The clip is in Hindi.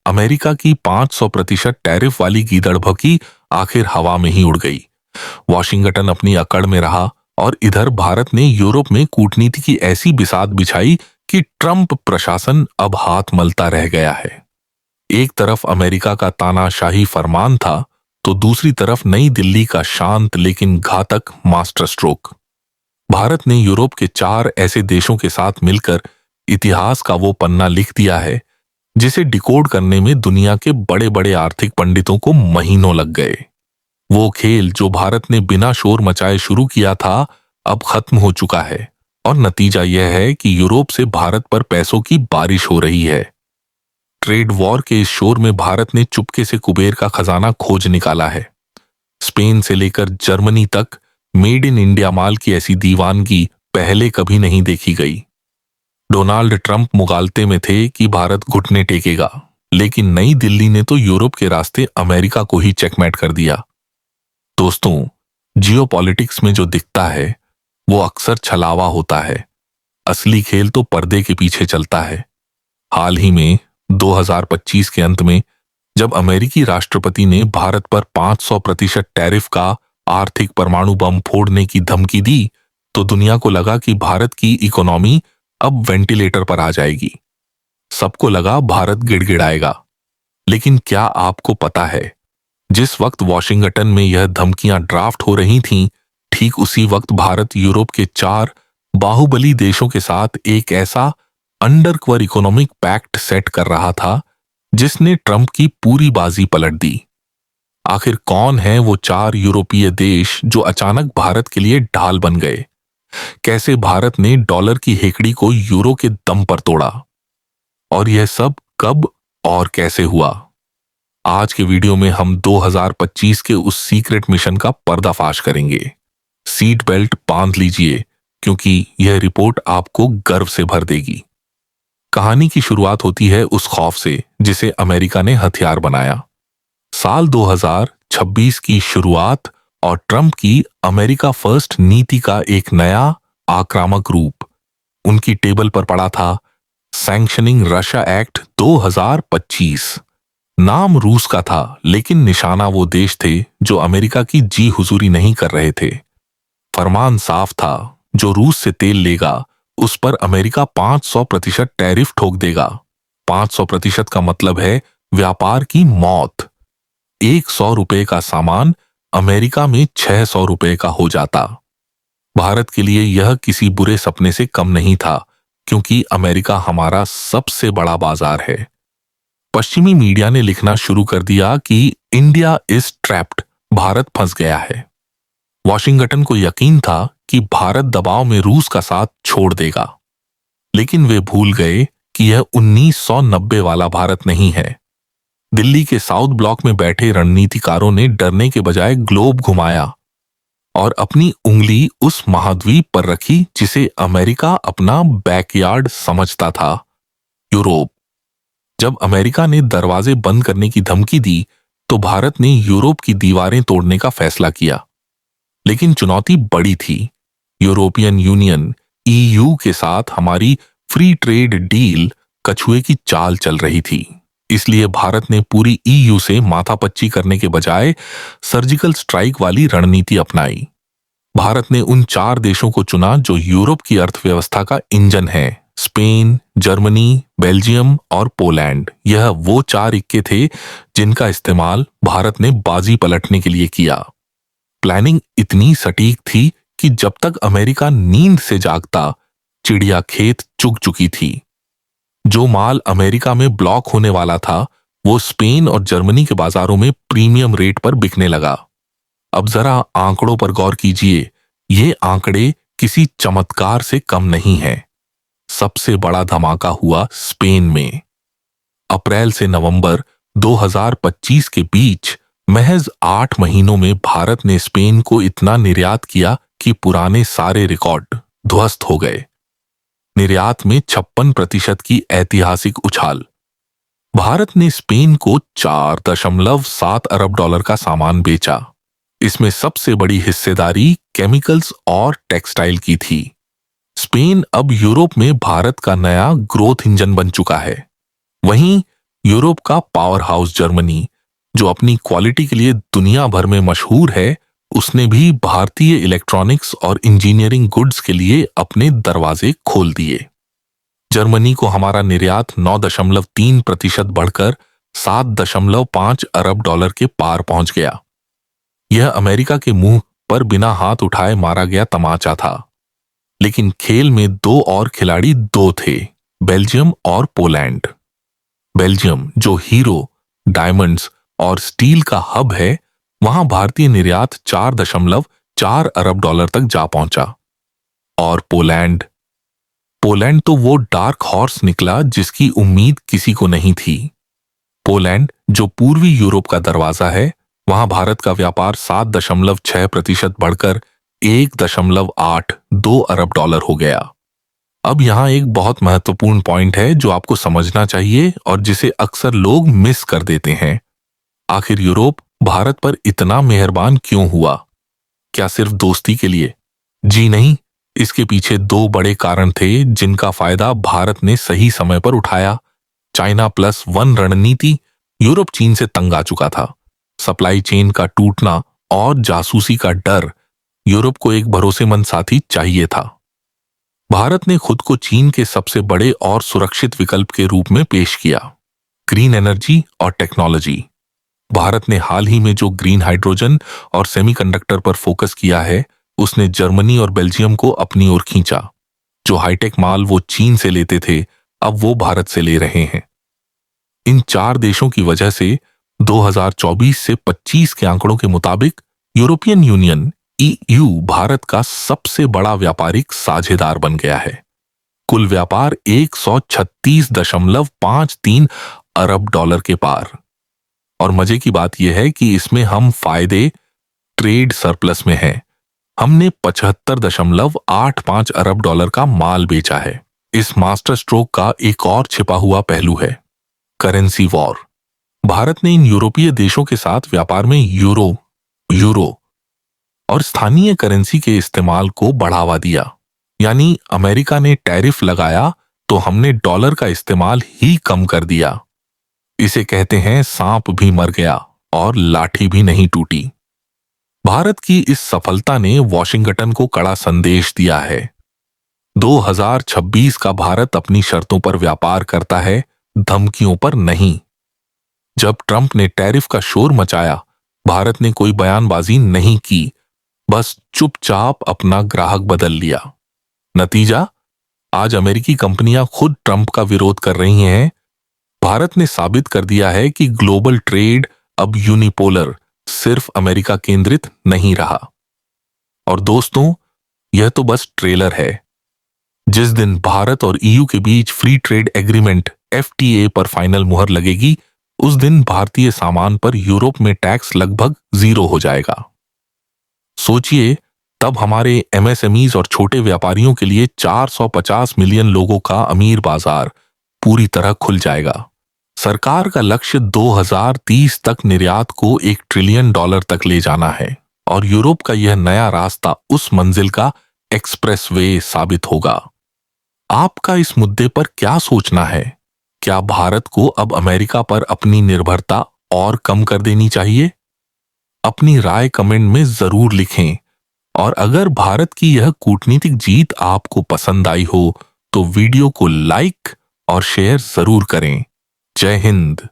अमेरिका की 500% टैरिफ वाली गीदड़भकी आखिर हवा में ही उड़ गई। वॉशिंगटन अपनी अकड़ में रहा और इधर भारत ने यूरोप में कूटनीति की ऐसी बिसात बिछाई कि ट्रंप प्रशासन अब हाथ मलता रह गया है। एक तरफ अमेरिका का तानाशाही फरमान था तो दूसरी तरफ नई दिल्ली का शांत लेकिन घातक मास्टर स्ट्रोक। भारत ने यूरोप के 4 ऐसे देशों के साथ मिलकर इतिहास का वो पन्ना लिख दिया है जिसे डिकोड करने में दुनिया के बड़े बड़े आर्थिक पंडितों को महीनों लग गए। वो खेल जो भारत ने बिना शोर मचाए शुरू किया था अब खत्म हो चुका है और नतीजा यह है कि यूरोप से भारत पर पैसों की बारिश हो रही है। ट्रेड वॉर के इस शोर में भारत ने चुपके से कुबेर का खजाना खोज निकाला है। स्पेन से लेकर जर्मनी तक मेड इन इंडिया माल की ऐसी दीवानगी पहले कभी नहीं देखी गई। डोनाल्ड ट्रंप मुगालते में थे कि भारत घुटने टेकेगा, लेकिन नई दिल्ली ने तो यूरोप के रास्ते अमेरिका को ही चेकमेट कर दिया। दोस्तों, जियोपॉलिटिक्स में जो दिखता है वो अक्सर छलावा होता है, असली खेल तो पर्दे के पीछे चलता है। हाल ही में 2025 के अंत में जब अमेरिकी राष्ट्रपति ने भारत पर 500% टैरिफ का आर्थिक परमाणु बम फोड़ने की धमकी दी तो दुनिया को लगा कि भारत की इकोनॉमी अब वेंटिलेटर पर आ जाएगी। सबको लगा भारत गिड़गिड़ाएगा। लेकिन क्या आपको पता है, जिस वक्त वॉशिंगटन में यह धमकियां ड्राफ्ट हो रही थीं, ठीक उसी वक्त भारत यूरोप के 4 बाहुबली देशों के साथ एक ऐसा अंडरकवर इकोनॉमिक पैक्ट सेट कर रहा था जिसने ट्रंप की पूरी बाजी पलट दी। आखिर कौन है वो 4 यूरोपीय देश जो अचानक भारत के लिए ढाल बन गए? कैसे भारत ने डॉलर की हेकड़ी को यूरो के दम पर तोड़ा? और यह सब कब और कैसे हुआ? आज के वीडियो में हम 2025 के उस सीक्रेट मिशन का पर्दाफाश करेंगे। सीट बेल्ट बांध लीजिए क्योंकि यह रिपोर्ट आपको गर्व से भर देगी। कहानी की शुरुआत होती है उस खौफ से जिसे अमेरिका ने हथियार बनाया। साल 2026 की शुरुआत और ट्रंप की अमेरिका फर्स्ट नीति का एक नया आक्रामक रूप उनकी टेबल पर पड़ा था। Sanctioning Russia act 2025। नाम रूस का था, लेकिन निशाना वो देश थे जो अमेरिका की जी हुजूरी नहीं कर रहे थे। फरमान साफ था, जो रूस से तेल लेगा उस पर अमेरिका 500% टैरिफ ठोक देगा। 500% का मतलब है व्यापार की मौत। 100 रुपए का सामान अमेरिका में 600 रुपए का हो जाता। भारत के लिए यह किसी बुरे सपने से कम नहीं था, क्योंकि अमेरिका हमारा सबसे बड़ा बाजार है। पश्चिमी मीडिया ने लिखना शुरू कर दिया कि इंडिया इज ट्रैप्ड, भारत फंस गया है। वॉशिंगटन को यकीन था कि भारत दबाव में रूस का साथ छोड़ देगा, लेकिन वे भूल गए कि यह 1990 वाला भारत नहीं है। दिल्ली के साउथ ब्लॉक में बैठे रणनीतिकारों ने डरने के बजाय ग्लोब घुमाया और अपनी उंगली उस महाद्वीप पर रखी जिसे अमेरिका अपना बैकयार्ड समझता था, यूरोप। जब अमेरिका ने दरवाजे बंद करने की धमकी दी तो भारत ने यूरोप की दीवारें तोड़ने का फैसला किया। लेकिन चुनौती बड़ी थी। यूरोपियन यूनियन ईयू के साथ हमारी फ्री ट्रेड डील कछुए की चाल चल रही थी। इसलिए भारत ने पूरी ईयू से माथापच्ची करने के बजाय सर्जिकल स्ट्राइक वाली रणनीति अपनाई। भारत ने उन 4 देशों को चुना जो यूरोप की अर्थव्यवस्था का इंजन है। स्पेन, जर्मनी, बेल्जियम और पोलैंड। यह वो 4 इक्के थे जिनका इस्तेमाल भारत ने बाजी पलटने के लिए किया। प्लानिंग इतनी सटीक थी कि जब तक अमेरिका नींद से जागता, चिड़िया खेत चुग चुकी थी। जो माल अमेरिका में ब्लॉक होने वाला था वो स्पेन और जर्मनी के बाजारों में प्रीमियम रेट पर बिकने लगा। अब जरा आंकड़ों पर गौर कीजिए। ये आंकड़े किसी चमत्कार से कम नहीं हैं। सबसे बड़ा धमाका हुआ स्पेन में। अप्रैल से नवंबर 2025 के बीच महज 8 महीनों में भारत ने स्पेन को इतना निर्यात किया कि पुराने सारे रिकॉर्ड ध्वस्त हो गए। निर्यात में 56% की ऐतिहासिक उछाल। भारत ने स्पेन को 4.7 अरब डॉलर का सामान बेचा। इसमें सबसे बड़ी हिस्सेदारी केमिकल्स और टेक्सटाइल की थी। स्पेन अब यूरोप में भारत का नया ग्रोथ इंजन बन चुका है। वहीं यूरोप का पावर हाउस जर्मनी, जो अपनी क्वालिटी के लिए दुनिया भर में मशहूर है, उसने भी भारतीय इलेक्ट्रॉनिक्स और इंजीनियरिंग गुड्स के लिए अपने दरवाजे खोल दिए। जर्मनी को हमारा निर्यात 9.3% बढ़कर 7.5 अरब डॉलर के पार पहुंच गया। यह अमेरिका के मुंह पर बिना हाथ उठाए मारा गया तमाचा था। लेकिन खेल में दो और खिलाड़ी थे, बेल्जियम और पोलैंड। बेल्जियम, जो हीरो, डायमंड्स और स्टील का हब है, वहां भारतीय निर्यात 4.4 अरब डॉलर तक जा पहुंचा। और पोलैंड पोलैंड तो वो डार्क हॉर्स निकला जिसकी उम्मीद किसी को नहीं थी। पोलैंड, जो पूर्वी यूरोप का दरवाजा है, वहां भारत का व्यापार 7.6% बढ़कर 1.82 अरब डॉलर हो गया। अब यहां एक बहुत महत्वपूर्ण पॉइंट है जो आपको समझना चाहिए और जिसे अक्सर लोग मिस कर देते हैं। आखिर यूरोप भारत पर इतना मेहरबान क्यों हुआ? क्या सिर्फ दोस्ती के लिए? जी नहीं, इसके पीछे दो बड़े कारण थे जिनका फायदा भारत ने सही समय पर उठाया। चाइना प्लस वन रणनीति। यूरोप चीन से तंग आ चुका था। सप्लाई चेन का टूटना और जासूसी का डर। यूरोप को एक भरोसेमंद साथी चाहिए था। भारत ने खुद को चीन के सबसे बड़े और सुरक्षित विकल्प के रूप में पेश किया। ग्रीन एनर्जी और टेक्नोलॉजी। भारत ने हाल ही में जो ग्रीन हाइड्रोजन और सेमीकंडक्टर पर फोकस किया है, उसने जर्मनी और बेल्जियम को अपनी ओर खींचा। जो हाईटेक माल वो चीन से लेते थे, अब वो भारत से ले रहे हैं। इन 4 देशों की वजह से 2024 से 25 के आंकड़ों के मुताबिक यूरोपियन यूनियन ईयू भारत का सबसे बड़ा व्यापारिक साझेदार बन गया है। कुल व्यापार 136.53 अरब डॉलर के पार। और मजे की बात यह है कि इसमें हम फायदे ट्रेड सरप्लस में हैं। हमने 75.85 अरब डॉलर का माल बेचा है। इस मास्टर स्ट्रोक का एक और छिपा हुआ पहलू है, करेंसी वॉर। भारत ने इन यूरोपीय देशों के साथ व्यापार में यूरो और स्थानीय करेंसी के इस्तेमाल को बढ़ावा दिया। यानी अमेरिका ने टैरिफ लगाया तो हमने डॉलर का इस्तेमाल ही कम कर दिया। इसे कहते हैं सांप भी मर गया और लाठी भी नहीं टूटी। भारत की इस सफलता ने वॉशिंगटन को कड़ा संदेश दिया है। 2026 का भारत अपनी शर्तों पर व्यापार करता है, धमकियों पर नहीं। जब ट्रंप ने टैरिफ का शोर मचाया, भारत ने कोई बयानबाजी नहीं की, बस चुपचाप अपना ग्राहक बदल लिया। नतीजा, आज अमेरिकी कंपनियां खुद ट्रंप का विरोध कर रही हैं। भारत ने साबित कर दिया है कि ग्लोबल ट्रेड अब यूनिपोलर, सिर्फ अमेरिका केंद्रित नहीं रहा। और दोस्तों, यह तो बस ट्रेलर है। जिस दिन भारत और ईयू के बीच फ्री ट्रेड एग्रीमेंट FTA पर फाइनल मुहर लगेगी, उस दिन भारतीय सामान पर यूरोप में टैक्स लगभग 0 हो जाएगा। सोचिए, तब हमारे MSMEs और छोटे व्यापारियों के लिए 450 मिलियन लोगों का अमीर बाजार पूरी तरह खुल जाएगा। सरकार का लक्ष्य 2030 तक निर्यात को $1 ट्रिलियन तक ले जाना है और यूरोप का यह नया रास्ता उस मंजिल का एक्सप्रेसवे साबित होगा। आपका इस मुद्दे पर क्या सोचना है? क्या भारत को अब अमेरिका पर अपनी निर्भरता और कम कर देनी चाहिए? अपनी राय कमेंट में जरूर लिखें। और अगर भारत की यह कूटनीतिक जीत आपको पसंद आई हो तो वीडियो को लाइक और शेयर जरूर करें। जय हिंद।